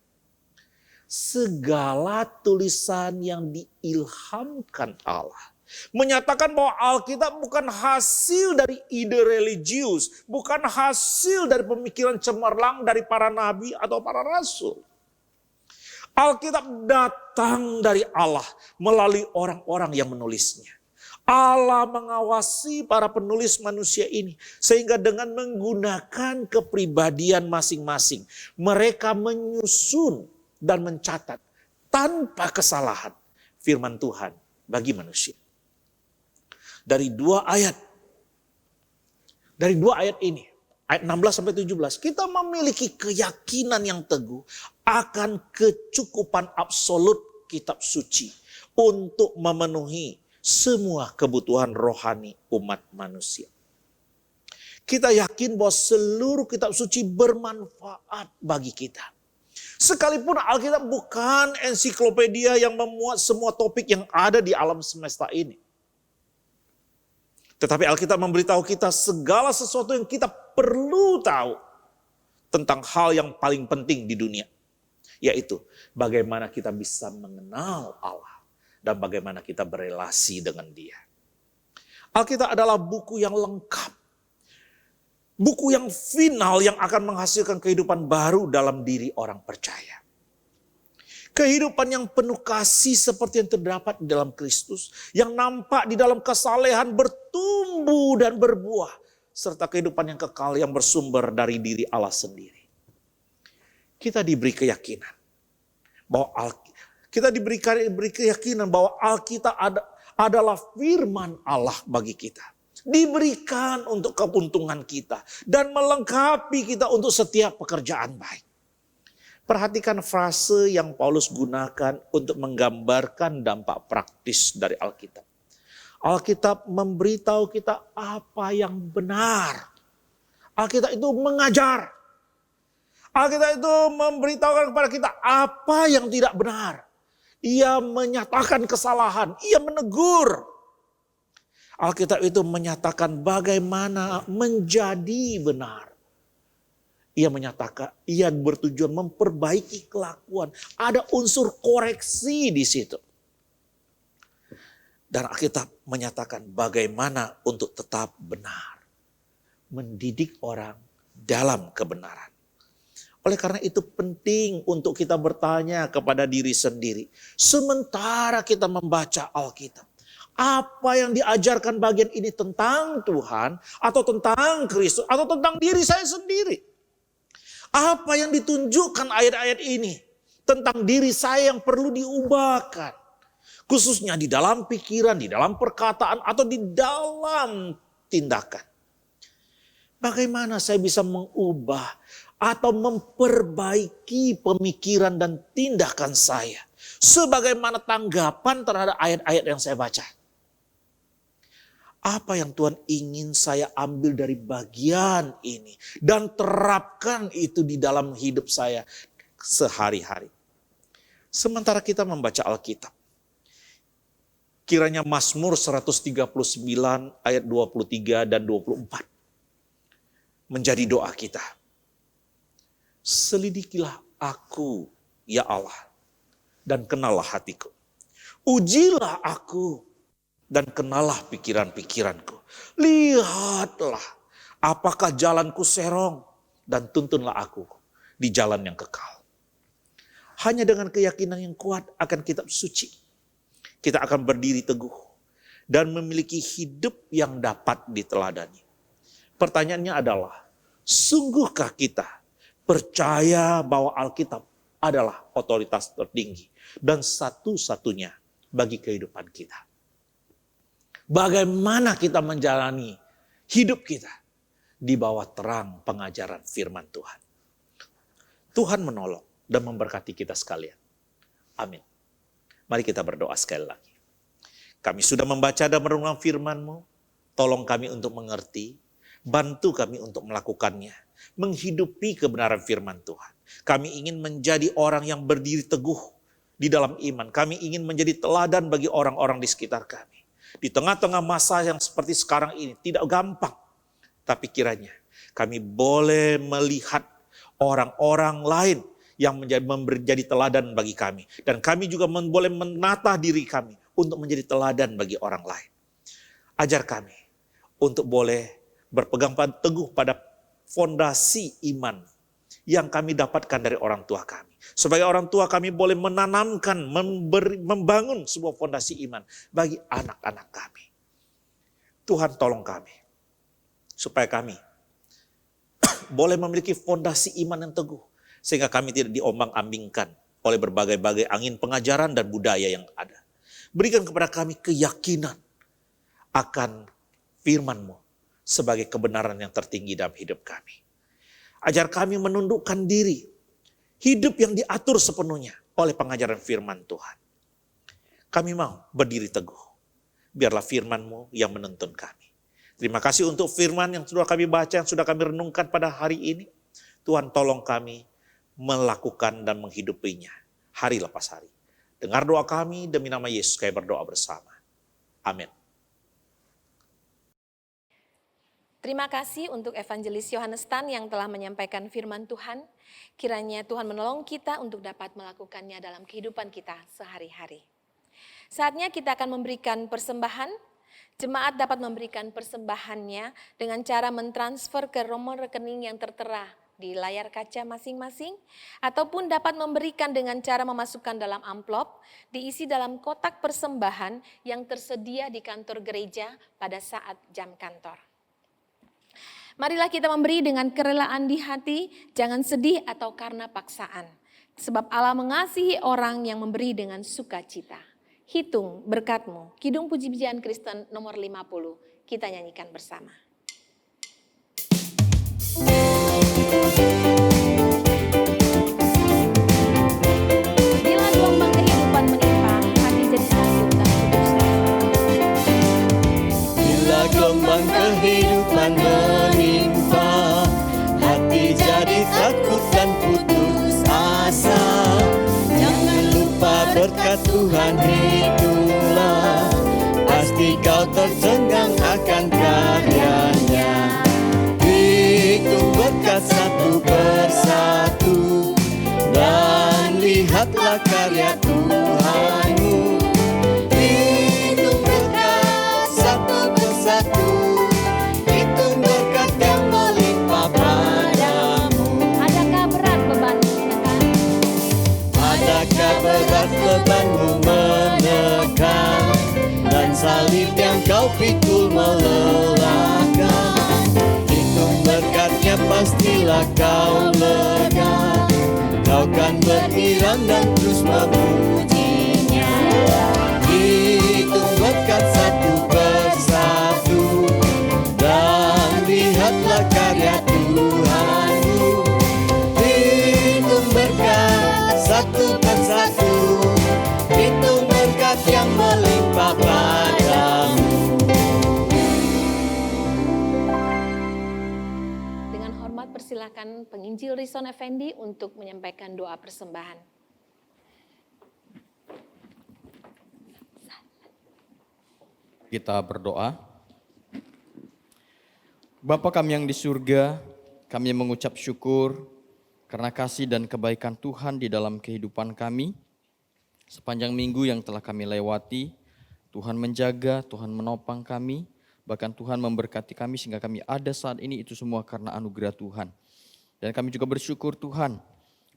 Segala tulisan yang diilhamkan Allah menyatakan bahwa Alkitab bukan hasil dari ide religius, bukan hasil dari pemikiran cemerlang dari para nabi atau para rasul. Alkitab datang dari Allah melalui orang-orang yang menulisnya. Allah mengawasi para penulis manusia ini sehingga dengan menggunakan kepribadian masing-masing, mereka menyusun dan mencatat tanpa kesalahan firman Tuhan bagi manusia. Dari dua ayat ini, ayat 16 sampai 17, kita memiliki keyakinan yang teguh akan kecukupan absolut kitab suci untuk memenuhi semua kebutuhan rohani umat manusia. Kita yakin bahwa seluruh kitab suci bermanfaat bagi kita. Sekalipun Alkitab bukan ensiklopedia yang memuat semua topik yang ada di alam semesta ini. Tetapi Alkitab memberitahu kita segala sesuatu yang kita perlu tahu tentang hal yang paling penting di dunia. Yaitu bagaimana kita bisa mengenal Allah dan bagaimana kita berelasi dengan Dia. Alkitab adalah buku yang lengkap. Buku yang final yang akan menghasilkan kehidupan baru dalam diri orang percaya. Kehidupan yang penuh kasih seperti yang terdapat di dalam Kristus. Yang nampak di dalam kesalehan bertumbuh dan berbuah. Serta kehidupan yang kekal yang bersumber dari diri Allah sendiri. Kita diberi keyakinan bahwa kita diberi keyakinan bahwa Alkitab adalah firman Allah bagi kita. Diberikan untuk keuntungan kita dan melengkapi kita untuk setiap pekerjaan baik. Perhatikan frase yang Paulus gunakan untuk menggambarkan dampak praktis dari Alkitab. Alkitab memberitahu kita apa yang benar. Alkitab itu mengajar. Alkitab itu memberitahukan kepada kita apa yang tidak benar. Ia menyatakan kesalahan, ia menegur. Alkitab itu menyatakan bagaimana menjadi benar. Ia menyatakan, ia bertujuan memperbaiki kelakuan. Ada unsur koreksi di situ. Dan Alkitab menyatakan bagaimana untuk tetap benar. Mendidik orang dalam kebenaran. Oleh karena itu penting untuk kita bertanya kepada diri sendiri. Sementara kita membaca Alkitab. Apa yang diajarkan bagian ini tentang Tuhan, atau tentang Kristus, atau tentang diri saya sendiri. Apa yang ditunjukkan ayat-ayat ini tentang diri saya yang perlu diubahkan. Khususnya di dalam pikiran, di dalam perkataan, atau di dalam tindakan. Bagaimana saya bisa mengubah atau memperbaiki pemikiran dan tindakan saya. Sebagaimana tanggapan terhadap ayat-ayat yang saya baca. Apa yang Tuhan ingin saya ambil dari bagian ini. Dan terapkan itu di dalam hidup saya sehari-hari. Sementara kita membaca Alkitab. Kiranya Mazmur 139 ayat 23 dan 24. Menjadi doa kita. Selidikilah aku, ya Allah, dan kenallah hatiku. Ujilah aku, dan kenalah pikiran-pikiranku. Lihatlah, apakah jalanku serong, dan tuntunlah aku di jalan yang kekal. Hanya dengan keyakinan yang kuat akan kitab suci, kita akan berdiri teguh, dan memiliki hidup yang dapat diteladani. Pertanyaannya adalah, sungguhkah kita percaya bahwa Alkitab adalah otoritas tertinggi dan satu-satunya bagi kehidupan kita? Bagaimana kita menjalani hidup kita di bawah terang pengajaran firman Tuhan? Tuhan menolong dan memberkati kita sekalian. Amin. Mari kita berdoa sekali lagi. Kami sudah membaca dan merenung firman-Mu. Tolong kami untuk mengerti. Bantu kami untuk melakukannya. Menghidupi kebenaran firman Tuhan. Kami ingin menjadi orang yang berdiri teguh di dalam iman. Kami ingin menjadi teladan bagi orang-orang di sekitar kami. Di tengah-tengah masa yang seperti sekarang ini tidak gampang. Tapi kiranya kami boleh melihat orang-orang lain yang menjadi teladan bagi kami. Dan kami juga boleh menata diri kami untuk menjadi teladan bagi orang lain. Ajar kami untuk boleh berpegang teguh pada fondasi iman yang kami dapatkan dari orang tua kami. Sebagai orang tua kami boleh menanamkan, membangun sebuah fondasi iman bagi anak-anak kami. Tuhan tolong kami, supaya kami boleh memiliki fondasi iman yang teguh. Sehingga kami tidak diombang-ambingkan oleh berbagai-bagai angin pengajaran dan budaya yang ada. Berikan kepada kami keyakinan akan firman-Mu sebagai kebenaran yang tertinggi dalam hidup kami. Ajar kami menundukkan diri, hidup yang diatur sepenuhnya oleh pengajaran firman Tuhan. Kami mau berdiri teguh. Biarlah firman-Mu yang menuntun kami. Terima kasih untuk firman yang sudah kami baca, yang sudah kami renungkan pada hari ini. Tuhan tolong kami melakukan dan menghidupinya hari lepas hari. Dengar doa kami demi nama Yesus, kami berdoa bersama. Amin. Terima kasih untuk Evangelis Yohanes Tan yang telah menyampaikan firman Tuhan. Kiranya Tuhan menolong kita untuk dapat melakukannya dalam kehidupan kita sehari-hari. Saatnya kita akan memberikan persembahan. Jemaat dapat memberikan persembahannya dengan cara mentransfer ke nomor rekening yang tertera di layar kaca masing-masing, ataupun dapat memberikan dengan cara memasukkan dalam amplop, diisi dalam kotak persembahan yang tersedia di kantor gereja pada saat jam kantor. Marilah kita memberi dengan kerelaan di hati, jangan sedih atau karena paksaan. Sebab Allah mengasihi orang yang memberi dengan sukacita. Hitung berkatmu, Kidung Puji-pujian Kristen nomor 50. Kita nyanyikan bersama. Bila gelombang kehidupan menimpa, hati jadi takut dan putus asa. Bila gelombang kehidupan menimpa, hati jadi takut dan putus asa. Jangan lupa berkat Tuhan hitunglah, pasti kau tercengang akan karyanya. Hitung berkat satu persatu, dan lihatlah karya Tuhanmu. Hitung berkat satu persatu, hitung berkat yang melimpah padamu. Adakah berat bebanmu menekan? Adakah berat bebanmu menekan, dan salib yang kau pikul melelahkan? Hitung berkatnya pastilah kau lega, kau kan bergirang dan terus memujinya. Hitung berkat satu persatu, dan lihatlah karya Tuhanmu. Hitung berkat satu persatu, hitung berkat yang melimpah padamu. Dengan hormat persilakan penginjil Rison Effendi untuk menyampaikan doa persembahan. Kita berdoa. Bapa kami yang di surga, kami mengucap syukur karena kasih dan kebaikan Tuhan di dalam kehidupan kami. Sepanjang minggu yang telah kami lewati, Tuhan menjaga, Tuhan menopang kami, bahkan Tuhan memberkati kami sehingga kami ada saat ini, itu semua karena anugerah Tuhan. Dan kami juga bersyukur Tuhan,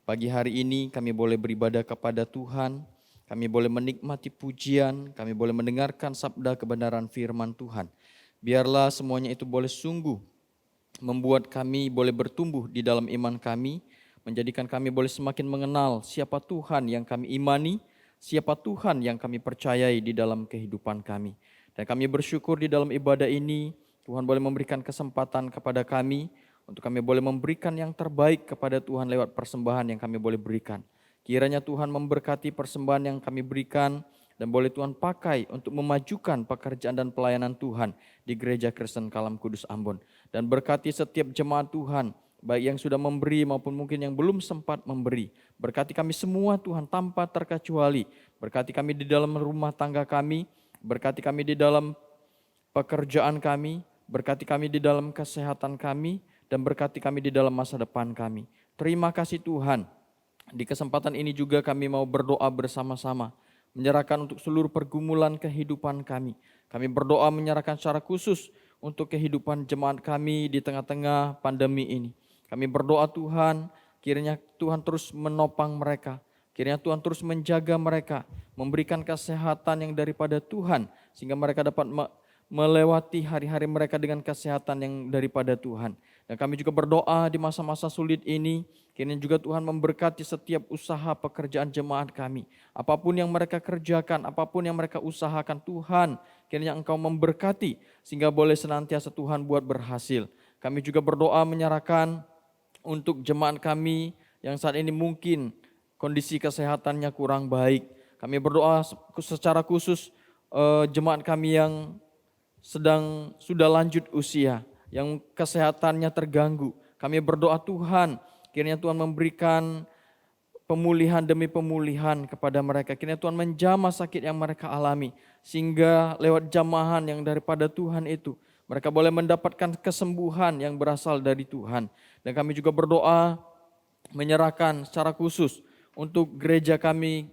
pagi hari ini kami boleh beribadah kepada Tuhan, kami boleh menikmati pujian, kami boleh mendengarkan sabda kebenaran firman Tuhan. Biarlah semuanya itu boleh sungguh membuat kami boleh bertumbuh di dalam iman kami, menjadikan kami boleh semakin mengenal siapa Tuhan yang kami imani, siapa Tuhan yang kami percayai di dalam kehidupan kami. Dan kami bersyukur di dalam ibadah ini, Tuhan boleh memberikan kesempatan kepada kami, untuk kami boleh memberikan yang terbaik kepada Tuhan lewat persembahan yang kami boleh berikan. Kiranya Tuhan memberkati persembahan yang kami berikan, dan boleh Tuhan pakai untuk memajukan pekerjaan dan pelayanan Tuhan di Gereja Kristen Kalam Kudus Ambon. Dan berkati setiap jemaat Tuhan, baik yang sudah memberi maupun mungkin yang belum sempat memberi. Berkati kami semua Tuhan tanpa terkecuali. Berkati kami di dalam rumah tangga kami, berkati kami di dalam pekerjaan kami, berkati kami di dalam kesehatan kami, dan berkati kami di dalam masa depan kami. Terima kasih Tuhan. Di kesempatan ini juga kami mau berdoa bersama-sama, menyerahkan untuk seluruh pergumulan kehidupan kami. Kami berdoa menyerahkan secara khusus untuk kehidupan jemaat kami di tengah-tengah pandemi ini. Kami berdoa Tuhan, kiranya Tuhan terus menopang mereka. Kiranya Tuhan terus menjaga mereka, memberikan kesehatan yang daripada Tuhan, sehingga mereka dapat melewati hari-hari mereka dengan kesehatan yang daripada Tuhan. Dan kami juga berdoa di masa-masa sulit ini, kiranya juga Tuhan memberkati setiap usaha pekerjaan jemaat kami. Apapun yang mereka kerjakan, apapun yang mereka usahakan Tuhan, kiranya Engkau memberkati, sehingga boleh senantiasa Tuhan buat berhasil. Kami juga berdoa menyerahkan untuk jemaat kami yang saat ini mungkin kondisi kesehatannya kurang baik. Kami berdoa secara khusus jemaat kami yang sudah lanjut usia, yang kesehatannya terganggu. Kami berdoa Tuhan, kiranya Tuhan memberikan pemulihan demi pemulihan kepada mereka. Kiranya Tuhan menjamah sakit yang mereka alami, sehingga lewat jamahan yang daripada Tuhan itu, Mereka boleh mendapatkan kesembuhan yang berasal dari Tuhan. Dan kami juga berdoa menyerahkan secara khusus untuk gereja kami,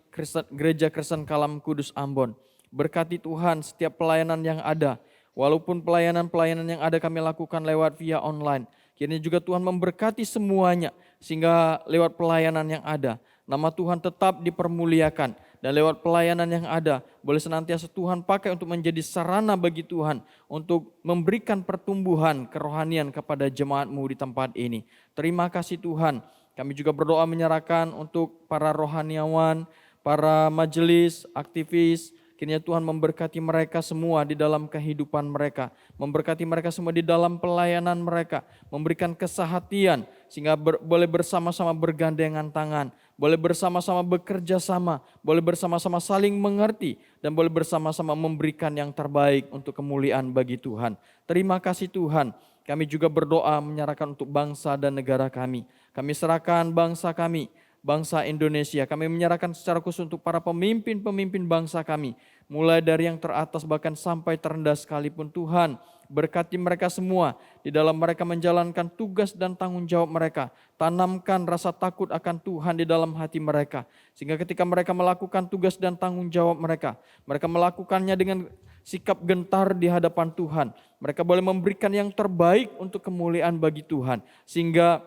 Gereja Kristen Kalam Kudus Ambon. Berkati Tuhan setiap pelayanan yang ada. Walaupun pelayanan-pelayanan yang ada kami lakukan lewat via online. Kiranya juga Tuhan memberkati semuanya. Sehingga lewat pelayanan yang ada, nama Tuhan tetap dipermuliakan. Dan lewat pelayanan yang ada, boleh senantiasa Tuhan pakai untuk menjadi sarana bagi Tuhan. Untuk memberikan pertumbuhan kerohanian kepada jemaat-Mu di tempat ini. Terima kasih Tuhan. Kami juga berdoa menyerahkan untuk para rohaniawan, para majelis, aktivis. Kiranya Tuhan memberkati mereka semua di dalam kehidupan mereka. Memberkati mereka semua di dalam pelayanan mereka. Memberikan kesehatian sehingga boleh bersama-sama bergandengan tangan. Boleh bersama-sama bekerja sama. Boleh bersama-sama saling mengerti. Dan boleh bersama-sama memberikan yang terbaik untuk kemuliaan bagi Tuhan. Terima kasih Tuhan. Kami juga berdoa menyerahkan untuk bangsa dan negara kami. Kami serahkan bangsa kami, bangsa Indonesia. Kami menyerahkan secara khusus untuk para pemimpin-pemimpin bangsa kami. Mulai dari yang teratas bahkan sampai terendah sekalipun Tuhan. Berkati mereka semua di dalam mereka menjalankan tugas dan tanggung jawab mereka. Tanamkan rasa takut akan Tuhan di dalam hati mereka. Sehingga ketika mereka melakukan tugas dan tanggung jawab mereka melakukannya dengan sikap gentar di hadapan Tuhan. Mereka boleh memberikan yang terbaik untuk kemuliaan bagi Tuhan. Sehingga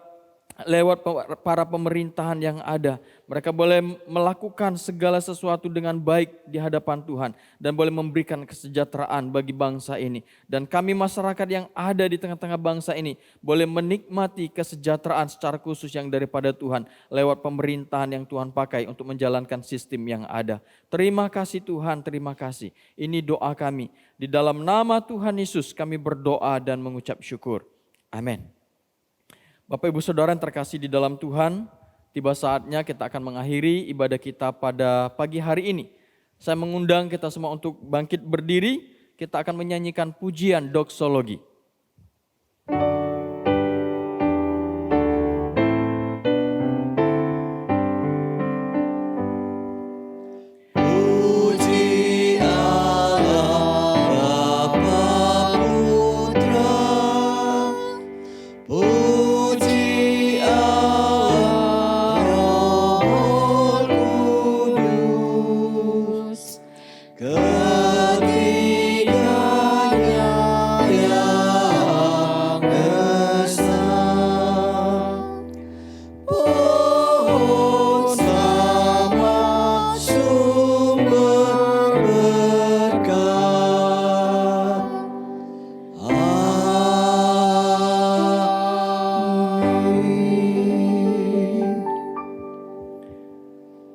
lewat para pemerintahan yang ada, mereka boleh melakukan segala sesuatu dengan baik di hadapan Tuhan. Dan boleh memberikan kesejahteraan bagi bangsa ini. Dan kami masyarakat yang ada di tengah-tengah bangsa ini boleh menikmati kesejahteraan secara khusus yang daripada Tuhan. Lewat pemerintahan yang Tuhan pakai untuk menjalankan sistem yang ada. Terima kasih Tuhan, terima kasih. Ini doa kami. Di dalam nama Tuhan Yesus kami berdoa dan mengucap syukur. Amin. Bapak Ibu Saudara yang terkasih di dalam Tuhan, tiba saatnya kita akan mengakhiri ibadah kita pada pagi hari ini. Saya mengundang kita semua untuk bangkit berdiri, kita akan menyanyikan pujian doksologi.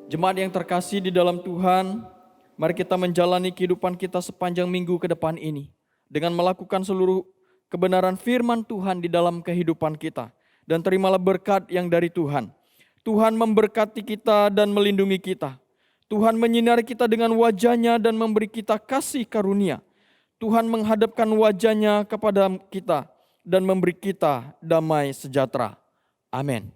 Jemaat yang terkasih di dalam Tuhan, mari kita menjalani kehidupan kita sepanjang minggu ke depan ini. Dengan melakukan seluruh kebenaran firman Tuhan di dalam kehidupan kita. Dan terimalah berkat yang dari Tuhan. Tuhan memberkati kita dan melindungi kita. Tuhan menyinari kita dengan wajah-Nya dan memberi kita kasih karunia. Tuhan menghadapkan wajah-Nya kepada kita dan memberi kita damai sejahtera. Amin.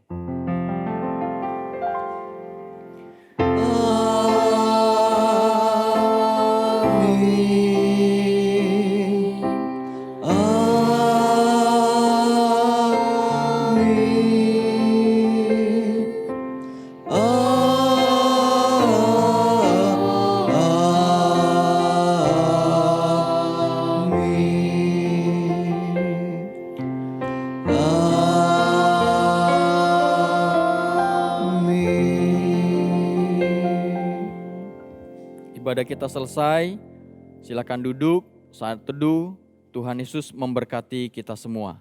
Ibadah kita selesai, silakan duduk, saat teduh, Tuhan Yesus memberkati kita semua.